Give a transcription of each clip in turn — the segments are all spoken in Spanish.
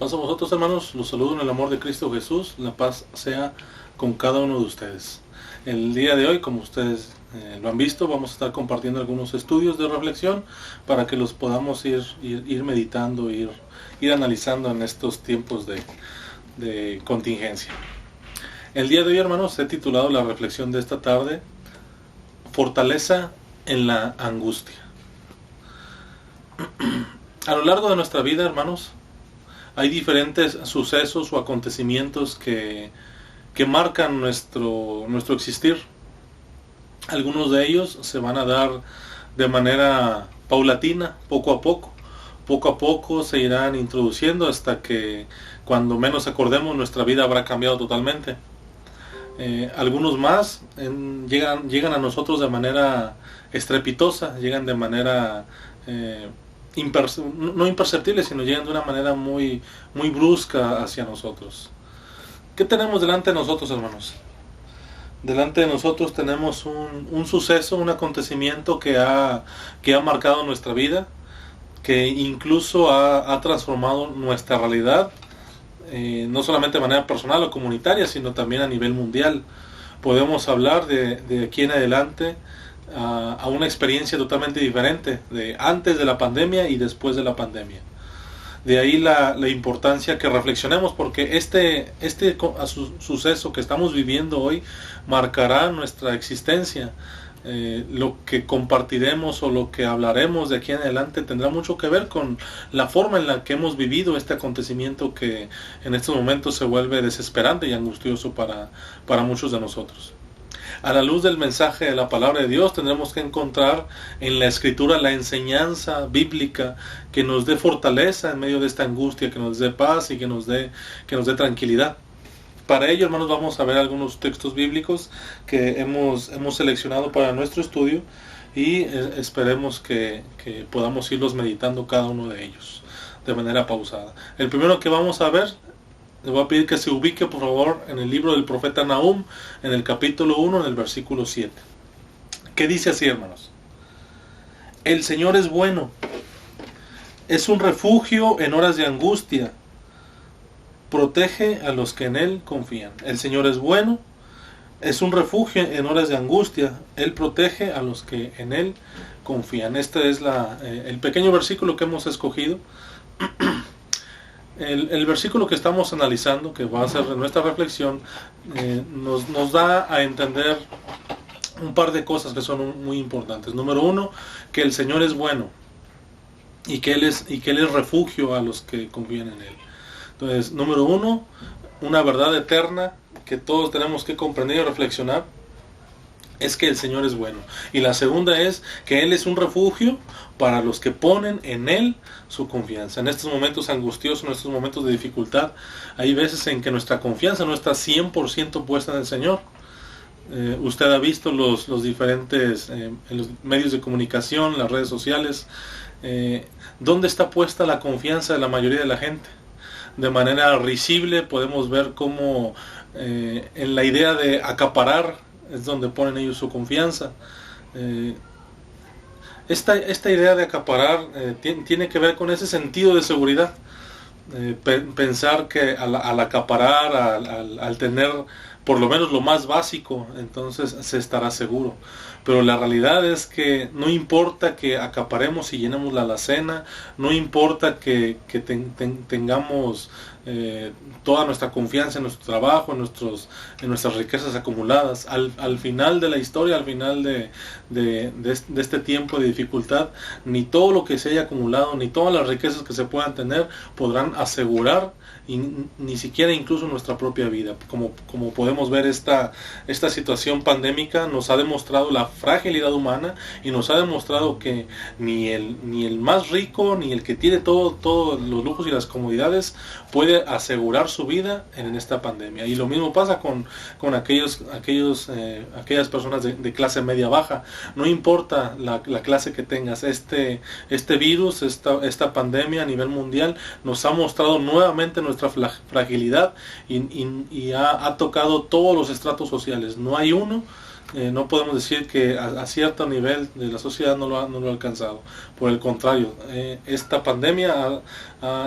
Paz a vosotros, hermanos, los saludo en el amor de Cristo Jesús, la paz sea con cada uno de ustedes. El día de hoy, como ustedes lo han visto, vamos a estar compartiendo algunos estudios de reflexión para que los podamos ir meditando, ir analizando en estos tiempos de contingencia. El día de hoy, hermanos, he titulado la reflexión de esta tarde, Fortaleza en la angustia. A lo largo de nuestra vida, hermanos, hay diferentes sucesos o acontecimientos que marcan nuestro existir. Algunos de ellos se van a dar de manera paulatina, poco a poco. Poco a poco se irán introduciendo hasta que, cuando menos acordemos, nuestra vida habrá cambiado totalmente. Algunos más llegan a nosotros de manera estrepitosa, llegan de manera no imperceptible, sino llegan de una manera muy brusca hacia nosotros. ¿Qué tenemos delante de nosotros, hermanos? Delante de nosotros tenemos un suceso, un acontecimiento que ha marcado nuestra vida, que incluso ha transformado nuestra realidad, no solamente de manera personal o comunitaria, sino también a nivel mundial. Podemos hablar de aquí en adelante a una experiencia totalmente diferente, de antes de la pandemia y después de la pandemia. De ahí la importancia que reflexionemos, porque este suceso que estamos viviendo hoy marcará nuestra existencia. Lo que compartiremos o lo que hablaremos de aquí en adelante tendrá mucho que ver con la forma en la que hemos vivido este acontecimiento, que en estos momentos se vuelve desesperante y angustioso para muchos de nosotros. A la luz del mensaje de la palabra de Dios, tendremos que encontrar en la Escritura la enseñanza bíblica que nos dé fortaleza en medio de esta angustia, que nos dé paz y que nos dé tranquilidad. Para ello, hermanos, vamos a ver algunos textos bíblicos que hemos seleccionado para nuestro estudio y esperemos que podamos irlos meditando cada uno de ellos de manera pausada. El primero que vamos a ver, le voy a pedir que se ubique, por favor, en el libro del profeta Nahum, en el capítulo 1, en el versículo 7. ¿Qué dice así, hermanos? El Señor es bueno, es un refugio en horas de angustia, protege a los que en Él confían. El Señor es bueno, es un refugio en horas de angustia, Él protege a los que en Él confían. Este es el pequeño versículo que hemos escogido. El versículo que estamos analizando, que va a ser nuestra reflexión, nos da a entender un par de cosas que son muy importantes. Número uno, que el Señor es bueno y que Él es refugio a los que confían en Él. Entonces, número uno, una verdad eterna que todos tenemos que comprender y reflexionar, es que el Señor es bueno. Y la segunda es que Él es un refugio para los que ponen en Él su confianza. En estos momentos angustiosos, en estos momentos de dificultad, hay veces en que nuestra confianza no está 100% puesta en el Señor. Usted ha visto los diferentes en los medios de comunicación, las redes sociales, ¿dónde está puesta la confianza de la mayoría de la gente? De manera risible podemos ver cómo en la idea de acaparar es donde ponen ellos su confianza. Esta idea de acaparar tiene que ver con ese sentido de seguridad. Pensar que al acaparar, al tener por lo menos lo más básico, entonces se estará seguro. Pero la realidad es que no importa que acaparemos y llenemos la alacena, no importa que tengamos toda nuestra confianza en nuestro trabajo, en nuestras riquezas acumuladas. Al final de la historia, al final de este tiempo de dificultad, ni todo lo que se haya acumulado, ni todas las riquezas que se puedan tener podrán asegurar ni siquiera incluso nuestra propia vida. Como podemos ver, esta situación pandémica nos ha demostrado la fragilidad humana y nos ha demostrado que ni el más rico, ni el que tiene todos los lujos y las comodidades puede asegurar su vida en esta pandemia. Y lo mismo pasa con aquellas personas de clase media baja. No importa la clase que tengas, este virus, esta pandemia a nivel mundial nos ha mostrado nuevamente nuestra fragilidad y ha tocado todos los estratos sociales. No hay uno no podemos decir que a cierto nivel de la sociedad no lo ha alcanzado. Por el contrario, esta pandemia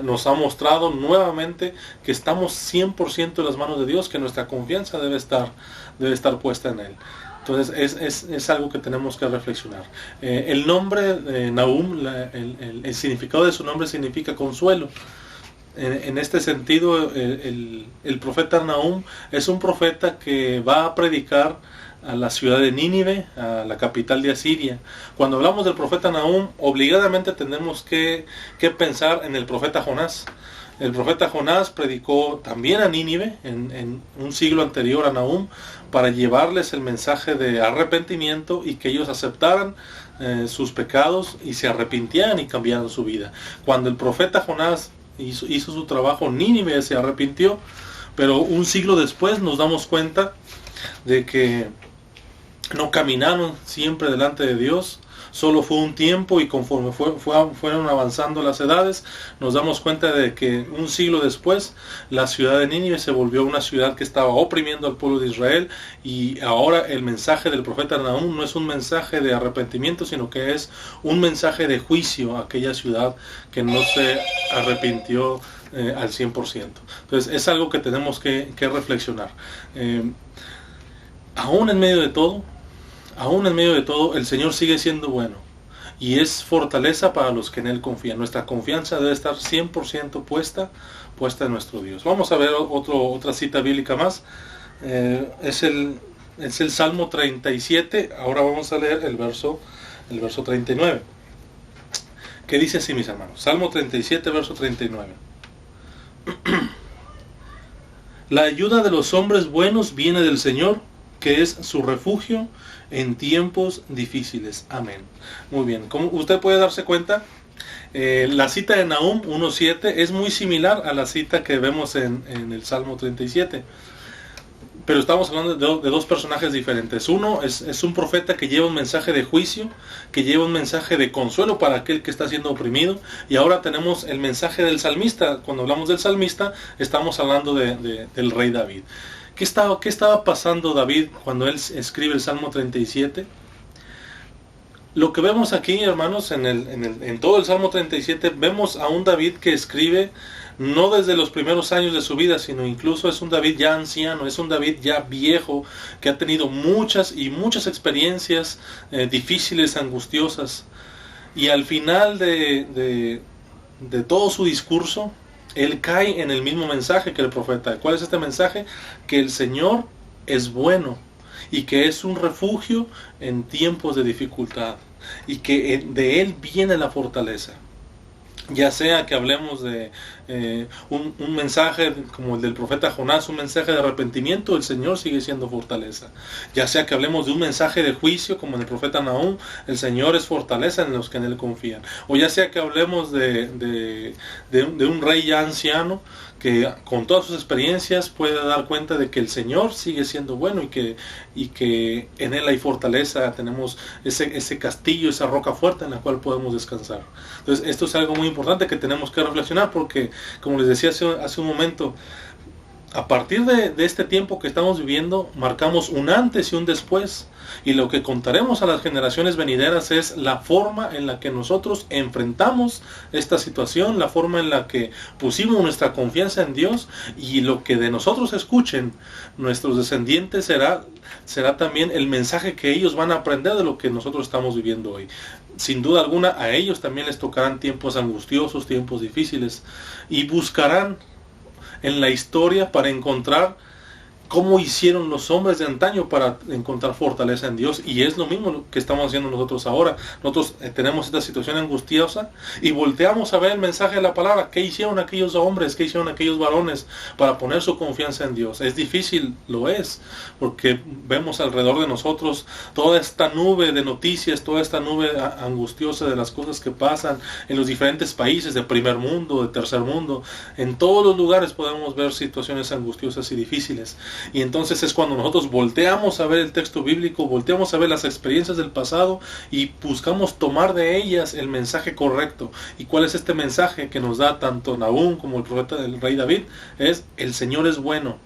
nos ha mostrado nuevamente que estamos 100% en las manos de Dios, que nuestra confianza debe estar puesta en Él. Entonces es algo que tenemos que reflexionar. El nombre Nahum, el significado de su nombre significa consuelo. En este sentido, el profeta Nahum es un profeta que va a predicar a la ciudad de Nínive, a la capital de Asiria. Cuando hablamos del profeta Nahum, obligadamente tenemos que pensar en el profeta Jonás. El profeta Jonás predicó también a Nínive en un siglo anterior a Nahum para llevarles el mensaje de arrepentimiento y que ellos aceptaran sus pecados y se arrepintieran y cambiaran su vida. Cuando el profeta Jonás hizo su trabajo, Nínive se arrepintió, pero un siglo después nos damos cuenta de que no caminaron siempre delante de Dios. Solo fue un tiempo, y conforme fueron avanzando las edades, nos damos cuenta de que un siglo después la ciudad de Nínive se volvió una ciudad que estaba oprimiendo al pueblo de Israel, y ahora el mensaje del profeta Nahum no es un mensaje de arrepentimiento, sino que es un mensaje de juicio a aquella ciudad que no se arrepintió al 100%. Entonces es algo que tenemos que reflexionar. Aún en medio de todo, el Señor sigue siendo bueno y es fortaleza para los que en Él confían. Nuestra confianza debe estar 100% puesta en nuestro Dios. Vamos a ver otra cita bíblica más. Es el Salmo 37. Ahora vamos a leer el verso 39. ¿Qué dice así, mis hermanos? Salmo 37, verso 39. La ayuda de los hombres buenos viene del Señor, que es su refugio en tiempos difíciles. Amén. Muy bien, como usted puede darse cuenta, la cita de Nahum 1.7 es muy similar a la cita que vemos en el Salmo 37. Pero estamos hablando de dos personajes diferentes. Uno es un profeta que lleva un mensaje de juicio, que lleva un mensaje de consuelo para aquel que está siendo oprimido. Y ahora tenemos el mensaje del salmista. Cuando hablamos del salmista, estamos hablando del rey David. ¿Qué estaba pasando David cuando él escribe el Salmo 37? Lo que vemos aquí, hermanos, en todo el Salmo 37, vemos a un David que escribe no desde los primeros años de su vida, sino incluso es un David ya anciano, es un David ya viejo, que ha tenido muchas experiencias difíciles, angustiosas. Y al final de todo su discurso, él cae en el mismo mensaje que el profeta. ¿Cuál es este mensaje? Que el Señor es bueno y que es un refugio en tiempos de dificultad y que de Él viene la fortaleza. Ya sea que hablemos de un mensaje como el del profeta Jonás, un mensaje de arrepentimiento, el Señor sigue siendo fortaleza. Ya sea que hablemos de un mensaje de juicio como en el profeta Nahum, el Señor es fortaleza en los que en Él confían. O ya sea que hablemos de un rey ya anciano que con todas sus experiencias puede dar cuenta de que el Señor sigue siendo bueno y que en Él hay fortaleza, tenemos ese castillo, esa roca fuerte en la cual podemos descansar. Entonces esto es algo muy importante que tenemos que reflexionar, porque como les decía hace un momento, a partir de este tiempo que estamos viviendo, marcamos un antes y un después. Y lo que contaremos a las generaciones venideras es la forma en la que nosotros enfrentamos esta situación, la forma en la que pusimos nuestra confianza en Dios, y lo que de nosotros escuchen nuestros descendientes será también el mensaje que ellos van a aprender de lo que nosotros estamos viviendo hoy. Sin duda alguna, a ellos también les tocarán tiempos angustiosos, tiempos difíciles, y buscarán en la historia para encontrar cómo hicieron los hombres de antaño para encontrar fortaleza en Dios. Y es lo mismo que estamos haciendo nosotros ahora. Nosotros tenemos esta situación angustiosa y volteamos a ver el mensaje de la palabra. ¿Qué hicieron aquellos hombres? ¿Qué hicieron aquellos varones para poner su confianza en Dios? Es difícil, lo es, porque vemos alrededor de nosotros toda esta nube de noticias, toda esta nube angustiosa de las cosas que pasan en los diferentes países de primer mundo, de tercer mundo. En todos los lugares podemos ver situaciones angustiosas y difíciles. Y entonces es cuando nosotros volteamos a ver el texto bíblico, volteamos a ver las experiencias del pasado y buscamos tomar de ellas el mensaje correcto. ¿Y cuál es este mensaje que nos da tanto Nahum como el profeta del rey David? Es: el Señor es bueno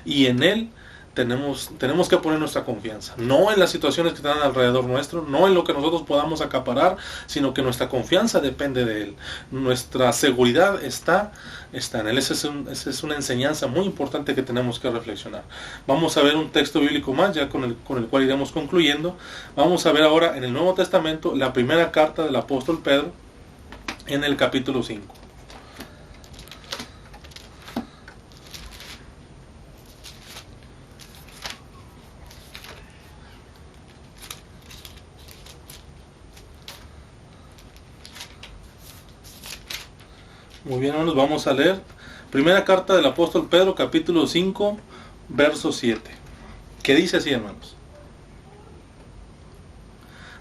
y en Él tenemos que poner nuestra confianza, no en las situaciones que están alrededor nuestro, no en lo que nosotros podamos acaparar, sino que nuestra confianza depende de Él. Nuestra seguridad está en Él. Esa es una enseñanza muy importante que tenemos que reflexionar. Vamos a ver un texto bíblico más, ya con el cual iremos concluyendo. Vamos a ver ahora en el Nuevo Testamento la primera carta del apóstol Pedro, en el capítulo 5. Muy bien, hermanos, vamos a leer primera carta del apóstol Pedro, capítulo 5, verso 7, que dice así, hermanos: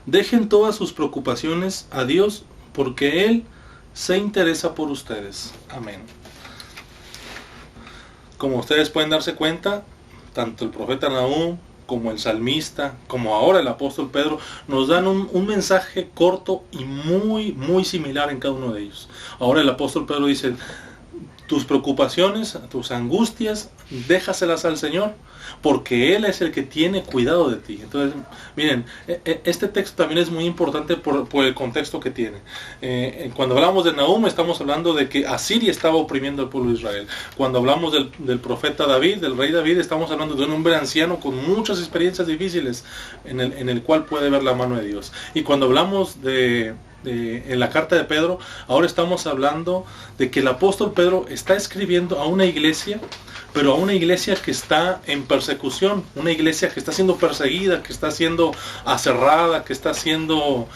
dejen todas sus preocupaciones a Dios, porque Él se interesa por ustedes. Amén. Como ustedes pueden darse cuenta, tanto el profeta Nahum como el salmista, como ahora el apóstol Pedro, nos dan un mensaje corto y muy similar en cada uno de ellos. Ahora el apóstol Pedro dice: tus preocupaciones, tus angustias, déjaselas al Señor, porque Él es el que tiene cuidado de ti. Entonces, miren, este texto también es muy importante por el contexto que tiene. Cuando hablamos de Nahum, estamos hablando de que Asiria estaba oprimiendo al pueblo de Israel. Cuando hablamos del profeta David, del rey David, estamos hablando de un hombre anciano con muchas experiencias difíciles, en el cual puede ver la mano de Dios. Y cuando hablamos en la carta de Pedro, ahora estamos hablando de que el apóstol Pedro está escribiendo a una iglesia, pero a una iglesia que está en persecución, una iglesia que está siendo perseguida, que está siendo aserrada, que está siendo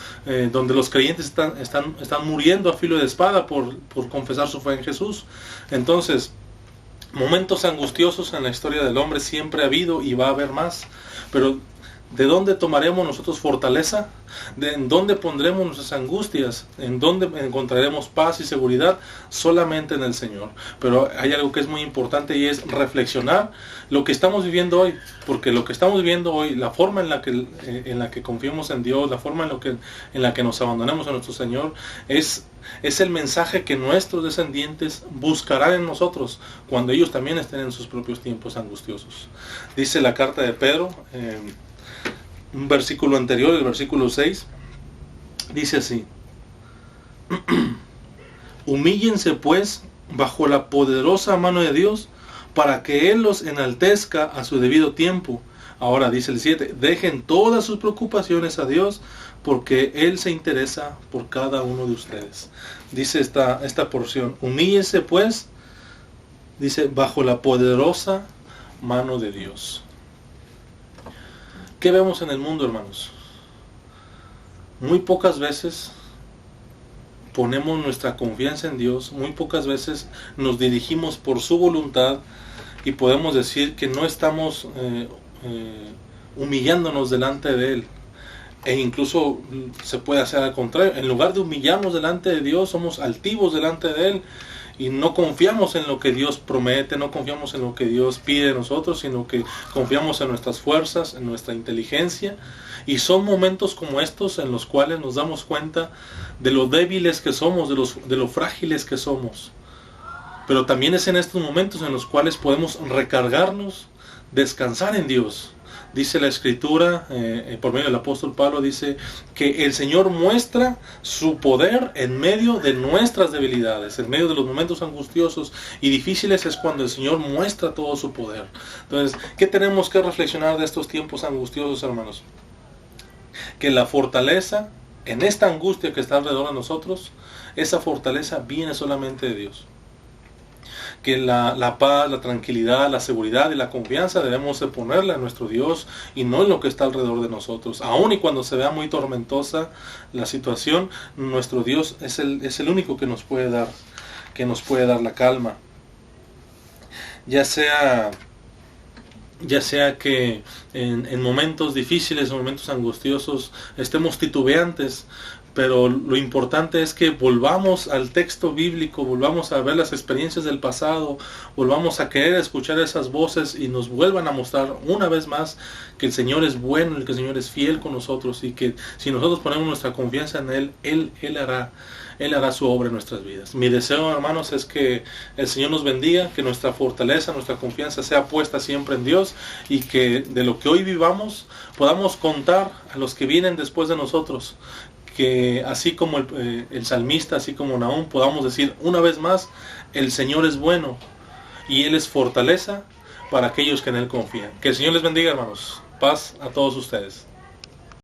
donde los creyentes están muriendo a filo de espada por confesar su fe en Jesús. Entonces, momentos angustiosos en la historia del hombre siempre ha habido y va a haber más, pero ¿de dónde tomaremos nosotros fortaleza? ¿En dónde pondremos nuestras angustias? ¿En dónde encontraremos paz y seguridad? Solamente en el Señor. Pero hay algo que es muy importante, y es reflexionar lo que estamos viviendo hoy. Porque lo que estamos viviendo hoy, la forma en la que confiamos en Dios, la forma en la que nos abandonamos a nuestro Señor, es el mensaje que nuestros descendientes buscarán en nosotros cuando ellos también estén en sus propios tiempos angustiosos. Dice la carta de Pedro, un versículo anterior, el versículo 6, dice así: humíllense pues bajo la poderosa mano de Dios, para que Él los enaltezca a su debido tiempo. Ahora dice el 7, dejen todas sus preocupaciones a Dios, porque Él se interesa por cada uno de ustedes. Dice esta porción: humíllense pues, dice, bajo la poderosa mano de Dios. ¿Qué vemos en el mundo, hermanos? Muy pocas veces ponemos nuestra confianza en Dios, muy pocas veces nos dirigimos por su voluntad, y podemos decir que no estamos humillándonos delante de Él. E incluso se puede hacer al contrario. En lugar de humillarnos delante de Dios, somos altivos delante de Él, y no confiamos en lo que Dios promete, no confiamos en lo que Dios pide de nosotros, sino que confiamos en nuestras fuerzas, en nuestra inteligencia. Y son momentos como estos en los cuales nos damos cuenta de lo débiles que somos, de lo frágiles que somos. Pero también es en estos momentos en los cuales podemos recargarnos, descansar en Dios. Dice la Escritura, por medio del apóstol Pablo, dice que el Señor muestra su poder en medio de nuestras debilidades, en medio de los momentos angustiosos y difíciles. Es cuando el Señor muestra todo su poder. Entonces, ¿qué tenemos que reflexionar de estos tiempos angustiosos, hermanos? Que la fortaleza, en esta angustia que está alrededor de nosotros, esa fortaleza viene solamente de Dios. Que la paz, la tranquilidad, la seguridad y la confianza debemos de ponerla en nuestro Dios y no en lo que está alrededor de nosotros. Aun y cuando se vea muy tormentosa la situación, nuestro Dios es el único que nos puede dar la calma. Ya sea que en momentos difíciles, en momentos angustiosos, estemos titubeantes, pero lo importante es que volvamos al texto bíblico, volvamos a ver las experiencias del pasado, volvamos a querer escuchar esas voces y nos vuelvan a mostrar una vez más que el Señor es bueno y que el Señor es fiel con nosotros, y que si nosotros ponemos nuestra confianza en Él, Él hará su obra en nuestras vidas. Mi deseo, hermanos, es que el Señor nos bendiga, que nuestra fortaleza, nuestra confianza sea puesta siempre en Dios, y que de lo que hoy vivamos podamos contar a los que vienen después de nosotros, que así como el salmista, así como Nahum, podamos decir una vez más: el Señor es bueno y Él es fortaleza para aquellos que en Él confían. Que el Señor les bendiga, hermanos. Paz a todos ustedes.